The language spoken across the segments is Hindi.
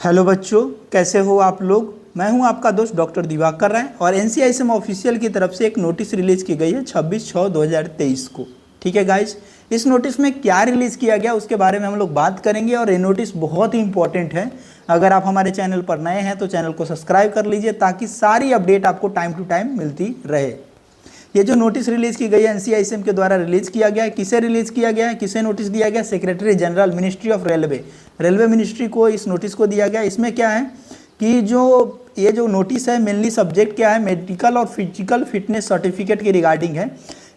हेलो बच्चों, कैसे हो आप लोग। मैं हूं आपका दोस्त डॉक्टर दिवाकर राय और एनसीआईएसएम ऑफिशियल की तरफ से एक नोटिस रिलीज़ की गई है 26/6/2023 को। ठीक है गाइस, इस नोटिस में क्या रिलीज़ किया गया उसके बारे में हम लोग बात करेंगे और ये नोटिस बहुत ही इंपॉर्टेंट है। अगर आप हमारे चैनल पर नए हैं तो चैनल को सब्सक्राइब कर लीजिए ताकि सारी अपडेट आपको टाइम टू टाइम मिलती रहे। ये जो नोटिस रिलीज की गई है एनसीआईएसएम के द्वारा रिलीज किया गया है, किसे रिलीज किया गया है, किसे नोटिस दिया गया? Secretary general ministry of railway ministry को इस नोटिस को दिया गया। इसमें क्या है कि ये जो नोटिस है मेनली सब्जेक्ट क्या है, मेडिकल और फिजिकल फिटनेस सर्टिफिकेट के रिगार्डिंग है।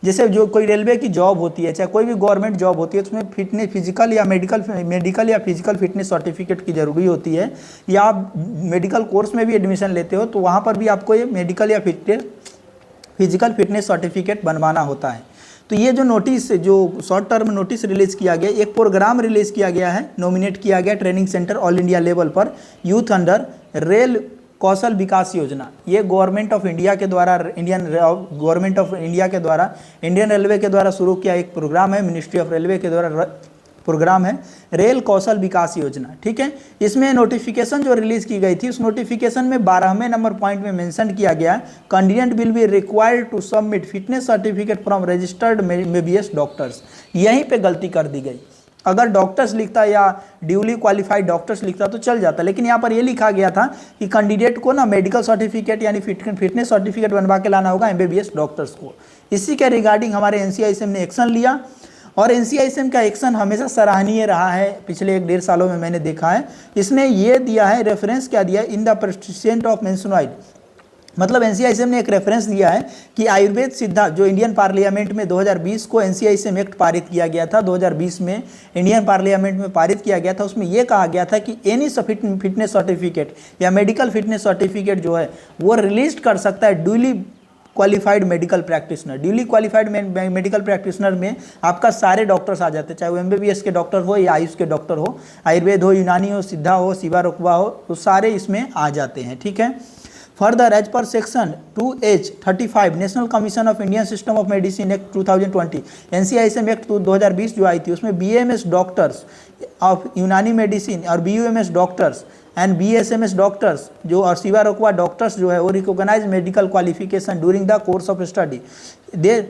जैसे जो कोई रेलवे की जॉब होती है, चाहे कोई भी गवर्नमेंट जॉब होती है, उसमें फिटनेस फिजिकल या मेडिकल या फिजिकल फिटनेस सर्टिफिकेट की जरूरी होती है। या आप मेडिकल कोर्स में भी एडमिशन लेते हो तो वहाँ पर भी आपको ये मेडिकल या फिजिकल फिटनेस सर्टिफिकेट बनवाना होता है। तो ये जो नोटिस, जो शॉर्ट टर्म नोटिस रिलीज़ किया गया, एक प्रोग्राम रिलीज़ किया गया है, नॉमिनेट किया गया training centre all India level पर यूथ अंडर रेल कौशल विकास योजना। ये गवर्नमेंट ऑफ इंडिया के द्वारा इंडियन रेलवे के द्वारा शुरू किया एक प्रोग्राम है, मिनिस्ट्री ऑफ रेलवे के द्वारा प्रोग्राम है रेल कौशल विकास योजना। ठीक है, इसमें नोटिफिकेशन जो रिलीज की गई थी उस नोटिफिकेशन में 12वें नंबर पॉइंट में मेंशन किया गया, candidate will be required to submit fitness certificate from registered MBBS doctors. यहीं पे गलती कर दी गई। अगर डॉक्टर्स लिखता या ड्यूली क्वालिफाइड डॉक्टर्स लिखता तो चल जाता, लेकिन यहाँ पर ये लिखा गया था कि कैंडिडेट को ना मेडिकल सर्टिफिकेट यानी फिटनेस सर्टिफिकेट बनवा के लाना होगा एमबीबीएस डॉक्टर्स को। इसी के रिगार्डिंग हमारे एनसीआईएसएम ने एक्शन लिया और एनसीआईएसएम का एक्शन हमेशा सराहनीय रहा है। पिछले 1-1.5 सालों में मैंने देखा है, इसने ये दिया है रेफरेंस, क्या दिया? इन द प्रेसिडेंट ऑफ मेंशनोइड। मतलब एनसीआईएसएम ने एक रेफरेंस दिया है कि आयुर्वेद सिद्धा जो इंडियन पार्लियामेंट में 2020 को एनसीआईएसएम एक्ट पारित किया गया था, 2020 में इंडियन पार्लियामेंट में पारित किया गया था। उसमें यह कहा गया था कि एनी फिटनेस सर्टिफिकेट या मेडिकल फिटनेस सर्टिफिकेट जो है वो रिलीज कर सकता है duly qualified medical practitioner. Duly qualified medical practitioner में आपका सारे डॉक्टर्स आ जाते हैं, चाहे वो एमबीबीएस के डॉक्टर हो या आयुष के डॉक्टर हो, आयुर्वेद हो, यूनानी हो, सिद्धा हो, शिवा रोकवा हो, तो सारे इसमें आ जाते हैं। ठीक है, further as per section 2H35 national commission of Indian system of medicine act 2020 NCISM act 2020 जो आई थी उसमें BMS doctors of Unani medicine और BUMS doctors and BSMS doctors जो और शिवा रोकवा डॉक्टर्स जो है वो recognise medical qualification during the course of study. They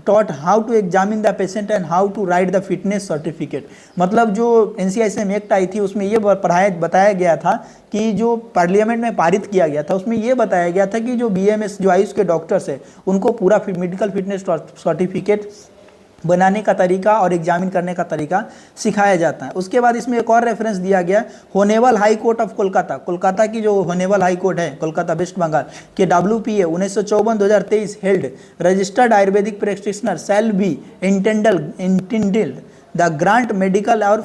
taught how to examine the patient and how to write the fitness certificate. मतलब जो एनसीआईएसएम एक्ट आई थी उसमें ये बताया गया था कि जो पार्लियामेंट में पारित किया गया था उसमें ये बताया गया था कि जो बीएमएस जो आयुष के डॉक्टर्स है उनको पूरा मेडिकल फिटनेस सर्टिफिकेट बनाने का तरीका और एग्जामिन करने का तरीका सिखाया जाता है। उसके बाद इसमें एक और रेफरेंस दिया गया, होनेवल हाई कोर्ट ऑफ कोलकाता की जो होनेवल हाई कोर्ट है कोलकाता वेस्ट बंगाल के WPA 1954-2023 held registered ayurvedic practitioner shall be intended the grant medical और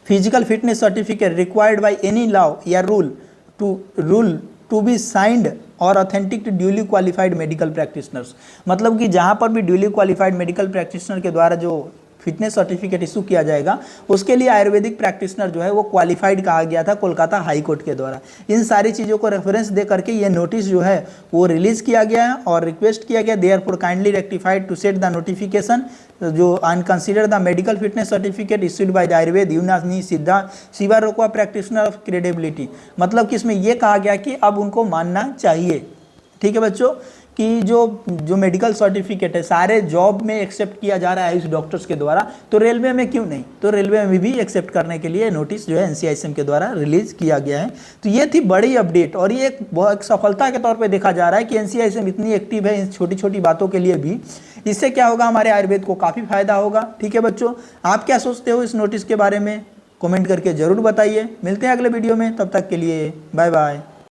physical fitness certificate required by any law या रूल टू बी साइंड और authentic to duly qualified medical practitioners. मतलब कि जहाँ पर भी ड्यूली क्वालिफाइड मेडिकल प्रैक्टिशनर के द्वारा जो फिटनेस सर्टिफिकेट इशू किया जाएगा उसके लिए आयुर्वेदिक प्रैक्टिशनर जो है वो क्वालिफाइड कहा गया था कोलकाता हाई कोर्ट के द्वारा। इन सारी चीज़ों को रेफरेंस दे करके ये नोटिस जो है वो रिलीज़ किया गया है और रिक्वेस्ट किया गया therefore kindly rectified to set the notification जो unconsider the medical fitness certificate issued by the Ayurveda Unani Siddha शिवा रोकवा प्रैक्टिशनर ऑफ क्रेडिबिलिटी। मतलब कि इसमें यह कहा गया कि अब उनको मानना चाहिए। ठीक है बच्चों, कि जो मेडिकल सर्टिफिकेट है सारे जॉब में एक्सेप्ट किया जा रहा है आयुष डॉक्टर्स के द्वारा, तो रेलवे में क्यों नहीं? तो रेलवे में भी एक्सेप्ट करने के लिए नोटिस जो है एनसीआईएसएम के द्वारा रिलीज किया गया है। तो ये थी बड़ी अपडेट और ये एक बहुत सफलता के तौर पे देखा जा रहा है कि एनसीआईएसएम इतनी एक्टिव है इन छोटी छोटी बातों के लिए भी। इससे क्या होगा, हमारे आयुर्वेद को काफ़ी फायदा होगा। ठीक है बच्चों, आप क्या सोचते हो इस नोटिस के बारे में? कॉमेंट करके ज़रूर बताइए। मिलते हैं अगले वीडियो में, तब तक के लिए बाय बाय।